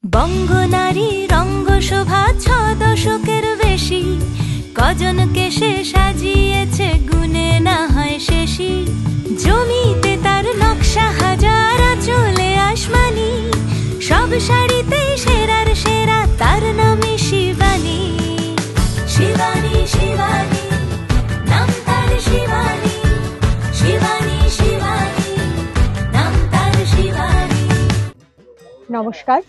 বঙ্গনারী রঙ্গশোভা ৬ দশকের বেশি, কজনকে সে সাজিয়েছে গুনে না হয় শেষই। জমিতে তার নকশা হাজার, চলে আসমানি, সব শাড়িতে সেরার সেরা, তার নামে শিবানী। শিবানী শিবানী নাম তার, শিবানী শিবানী শিবানী নাম তার, শিবানী। নমস্কার।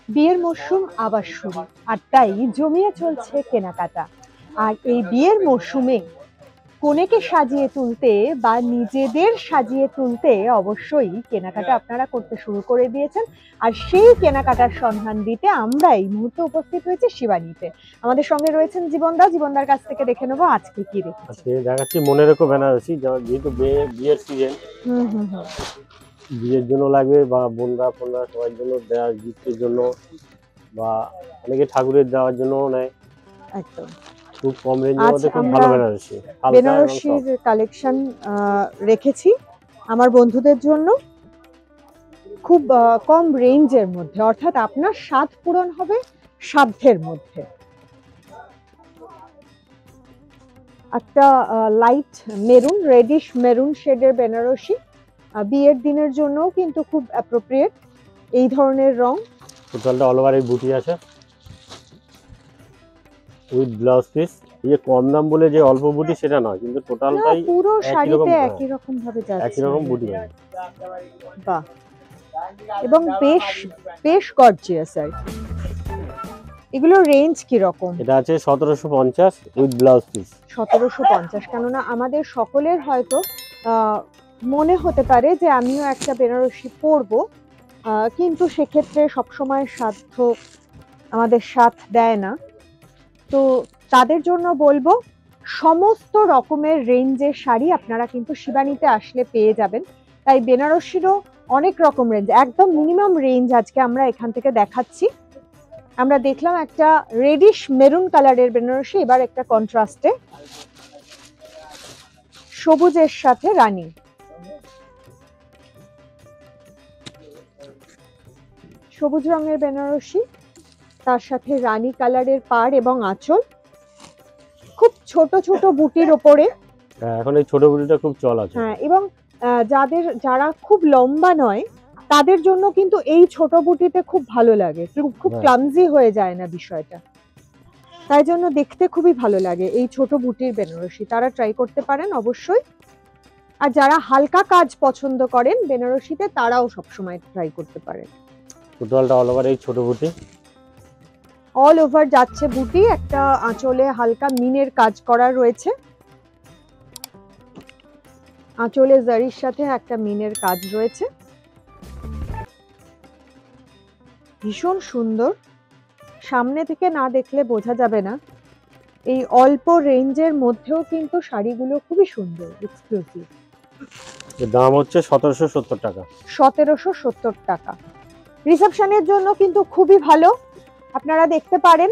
বিয়ের মরশুম আবার শুরু, আর তাই জমিয়ে চলছে কেনাকাটা। আর এই বিয়ের মরশুমে কনেকে সাজিয়ে তুলতে বা নিজেদের সাজিয়ে তুলতে অবশ্যই কেনাকাটা আপনারা করতে শুরু করে দিয়েছেন। আর সেই কেনাকাটার সন্ধান দিতে আমরা এই মুহূর্তে উপস্থিত হয়েছি শিবানীতে। আমাদের সঙ্গে রয়েছেন জীবনদা। জীবনদার কাছ থেকে দেখে নেবো আজকে কি দেখছি। আজকে দেখাচ্ছি মনে রেখো বেনারসি, যেহেতু বিয়ের সিজন, বিয়ের জন্য লাগবে বা বোনরা ফোনরা সবার জন্য দেওয়া, গিফটের জন্য বা অনেকে ঠাকুরের দেওয়ার জন্য নেয়। একদম খুব কম রেঞ্জের মধ্যে খুব ভালো বেনারসি, বেনারসির কালেকশন রেখেছি আমার বন্ধুদের জন্য, খুব কম রেঞ্জের মধ্যে, অর্থাৎ আপনার স্বাদ পূরণ হবে সাধ্যের মধ্যে। একটা লাইট মেরুন, রেডিশ মেরুন শেডের বেনারসি, বিয়ের দিনের জন্য কিন্তু খুব অ্যাপ্রোপ্রিয়েট এই ধরনের রং। টোটালটা অল ওভার এই বুটি আছে উইথ ব্লাউজ পিস। এই কম দাম বলে যে অল্প বুটি সেটা নয়, কিন্তু টোটালটাই পুরো শাড়িতে একই রকম ভাবে যাচ্ছে, একই রকম বুটি। বাহ, এবং বেশ বেশ গর্জিয়াস। আর এগুলো রেঞ্জ কি রকম? এটা আছে 1750 উইথ ব্লাউজ পিস। 1750, কেননা আমাদের সকলের হয়তো মনে হতে পারে যে আমিও একটা বেনারসি পরবো, কিন্তু সেক্ষেত্রে সবসময় সাধ্য আমাদের সাথ দেয় না। তো তাদের জন্য বলবো সমস্ত রকমের রেঞ্জের শাড়ি আপনারা কিন্তু শিবানীতে আসলে পেয়ে যাবেন। তাই বেনারসিরও অনেক রকম রেঞ্জ, একদম মিনিমাম রেঞ্জ আজকে আমরা এখান থেকে দেখাচ্ছি। আমরা দেখলাম একটা রেডিশ মেরুন কালারের বেনারসি, এবার একটা কন্ট্রাস্টে সবুজের সাথে রানী। সবুজ রঙের বেনারসি, তার সাথে রানী কালারের পাড় এবং আঁচল, খুব ছোট ছোট বুটির ওপরে। এখন এই ছোট বুটিটা খুব চল আছে। হ্যাঁ, এবং যারা খুব লম্বা নয় তাদের জন্য কিন্তু এই ছোট বুটিতে খুব ভালো লাগে, খুব ক্লামজি হয়ে যায় না বিষয়টা, তাই জন্য দেখতে খুবই ভালো লাগে এই ছোট বুটির বেনারসি। তারা ট্রাই করতে পারেন অবশ্যই। আর যারা হালকা কাজ পছন্দ করেন বেনারসিতে, তারাও সবসময় ট্রাই করতে পারেন। টোটালটা অল ওভার এই ছোট বুটি, অল ওভার যাচ্ছে বুটি। একটা আঁচলে হালকা মিনের কাজ করা রয়েছে, আঁচলে জারির সাথে একটা মিনের কাজ রয়েছে, ভীষণ সুন্দর। সামনে থেকে না দেখলে বোঝা যাবে না। এই অল্প রেঞ্জের মধ্যেও কিন্তু শাড়িগুলো খুবই সুন্দর, এক্সক্লুসিভ। এর দাম হচ্ছে 1770 টাকা। 1770 টাকা। রিসেপশনের জন্য কিন্তু খুবই ভালো, আপনারা দেখতে পারেন।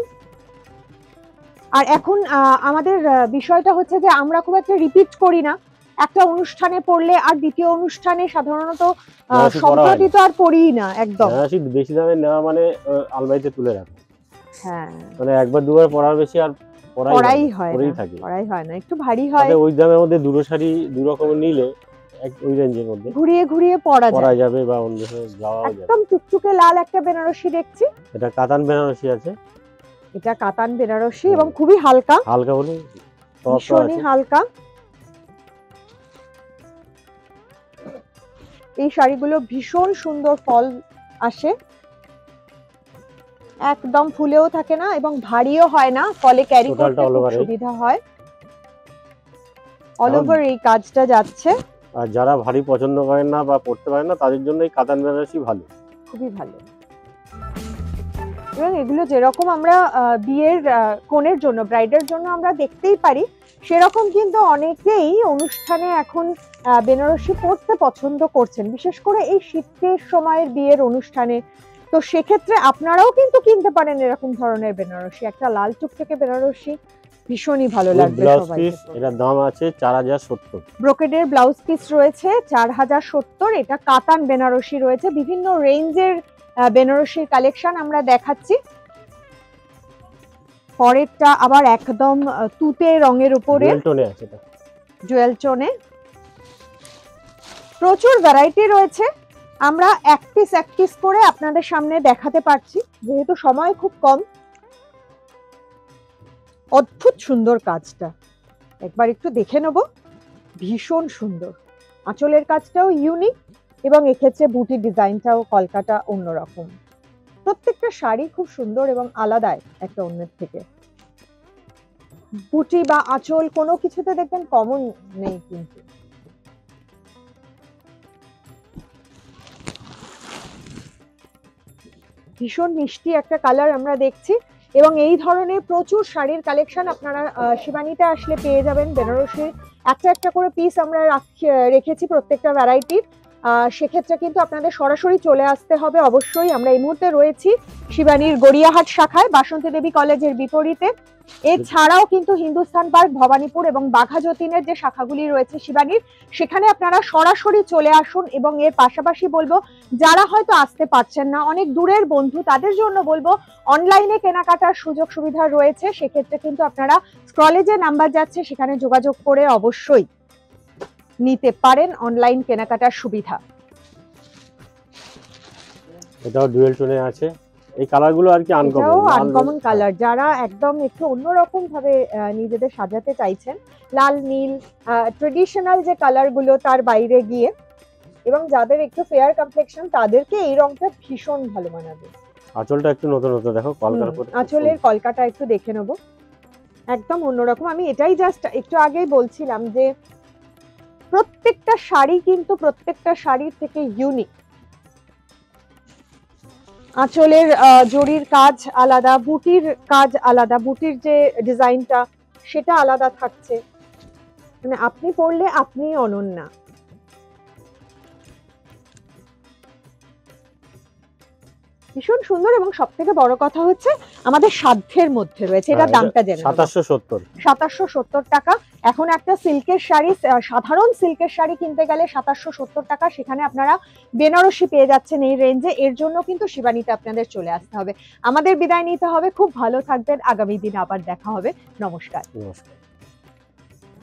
আর এখন আমাদের বিষয়টা হচ্ছে যে আমরা খুব একটা রিপিট করি না, একটা অনুষ্ঠানে পড়লে আর দ্বিতীয় অনুষ্ঠানে সাধারণত সম্প্রতি তো আর পড়িই না একদম। বেশি দামে নেওয়া মানে আলমারিতে তুলে রাখা। হ্যাঁ, মানে একবার দুবার পরার বেশি আর পরাই হয় না, একটু ভারী হয়। ওই দামের মধ্যে দুটো শাড়ি দু রকমের নিলে ওই রেঞ্জের মধ্যে ঘুরিয়ে ঘুরিয়ে পরা যাবে বা অন্য যাওয়া যাবে। একদম টুকটুকে লাল একটা বেনারসি দেখছি, এটা কাতান বেনারসি আছে। এটা কাতান বেনারসি এবং খুবই হালকা, হালকা বলে ভীষণই হালকা। এই শাড়িগুলো ভীষণ সুন্দর ফল আসে, একদম ফুলেও থাকে না এবং ভারীও হয় না, ফলে ক্যারি করতে খুব সুবিধা হয়। অল ওভার এই কাজটা যাচ্ছে। আর যারা ভারী পছন্দ করেন না বা পড়তে পারেন না, তাদের জন্য এই কাতান বেনারসি ভালো, খুবই ভালো। এবং এগুলো যেরকম আমরা বিয়ের কনের জন্য, ব্রাইডের জন্য আমরা দেখতেই পারি, সেরকম কিন্তু অনেকেই অনুষ্ঠানে এখন বেনারসি পরতে পছন্দ করছেন, বিশেষ করে এই শীতের সময়ের বিয়ের অনুষ্ঠানে। তো সেক্ষেত্রে আপনারাও কিন্তু কিনতে পারেন এরকম ধরনের বেনারসি। একটা লাল টুকটুকে বেনারসি ভীষণই ভালো লাগবে সবাইকে। এটার দাম আছে 4070। ব্রোকেডের ব্লাউজ পিস রয়েছে 4070। এটা কাতান বেনারসি রয়েছে, বিভিন্ন রেঞ্জের বেনারসির কালেকশন আমরা দেখাচ্ছি। পরেরটা আবার একদম তুতে রঙের উপরে, জুয়েল টোনে, প্রচুর ভ্যারাইটি রয়েছে। আমরা এক পিস করে আপনাদের সামনে দেখাতে পারছি যেহেতু সময় খুব কম। অদ্ভুত সুন্দর কাজটা, একবার একটু দেখে নেব। ভীষণ সুন্দর, আঁচলের কাজটাও ইউনিক এবং এক্ষেত্রে বুটির ডিজাইনটাও কলকাতা অন্যরকম। প্রত্যেকটা শাড়ি খুব সুন্দর এবং আলাদা একটা অন্যের থেকে। বুটি বা আঁচল কোনো কিছুতে দেখবেন কমন নেই কিন্তু। ভীষণ মিষ্টি একটা কালার আমরা দেখছি এবং এই ধরনের প্রচুর শাড়ির কালেকশন আপনারা শিবানীতে আসলে পেয়ে যাবেন। বেনারসির একটা করে পিস আমরা রেখেছি প্রত্যেকটা ভ্যারাইটির। সেক্ষেত্রে কিন্তু আপনাদের সরাসরি চলে আসতে হবে অবশ্যই। আমরা এই মুহূর্তে রয়েছি শিবানীর গড়িয়াহাট শাখায়, বাসন্তী দেবী কলেজের বিপরীতে। এছাড়াও কিন্তু হিন্দুস্তান পার্ক, ভবানীপুর এবং বাঘা যতীনের যে শাখাগুলি রয়েছে শিবানীর, সেখানে আপনারা সরাসরি চলে আসুন। এবং এর পাশাপাশি বলবো যারা হয়তো আসতে পারছেন না, অনেক দূরের বন্ধু, তাদের জন্য বলবো অনলাইনে কেনাকাটার সুযোগ সুবিধা রয়েছে। সেক্ষেত্রে কিন্তু আপনারা স্ক্রলে যে নাম্বার যাচ্ছে সেখানে যোগাযোগ করে অবশ্যই নিতে পারেন অনলাইন কেনাকাটার সুবিধা। এটাও ডুয়েল টোনে আছে। এই কালারগুলো আর কি আনকমন কালার, যারা একদম একটু অন্যরকম ভাবে নিজেদের সাজাতে চাইছেন, লাল নীল ট্রেডিশনাল যে কালারগুলো তার বাইরে গিয়ে, এবং যাদের একটু ফেয়ার কমপ্লেক্সন তাদেরকে এই রংটা ভীষণ ভালো মানাবে। আঁচলটা একটু নতুন দেখো, আঁচলের কলকাটা একটু দেখে নেব, একদম অন্যরকম। আমি এটাই জাস্ট একটু আগেই বলছিলাম যে প্রত্যেকটা শাড়ি কিন্তু প্রত্যেকটা শাড়ির থেকে ইউনিক। আঁচলের জরির কাজ আলাদা, বুটির কাজ আলাদা, বুটির যে ডিজাইনটা সেটা আলাদা থাকছে, মানে আপনি পরলে আপনি অনন্যা। ভীষণ সুন্দর এবং সব থেকে বড় কথা হচ্ছে আমাদের সাধ্যের মধ্যে রয়েছে। এটা দামটা জেনে 2770 টাকা। এখন একটা সিল্কের শাড়ি, সাধারণ সিল্কের শাড়ি কিনতে গেলে 2770 টাকা, সেখানে আপনারা বেনারসি পেয়ে যাচ্ছেন এই রেঞ্জে। এর জন্য কিন্তু শিবানীতে আপনাদের চলে আসতে হবে। আমাদের বিদায় নিতে হবে, খুব ভালো থাকবেন, আগামী দিন আবার দেখা হবে। নমস্কার।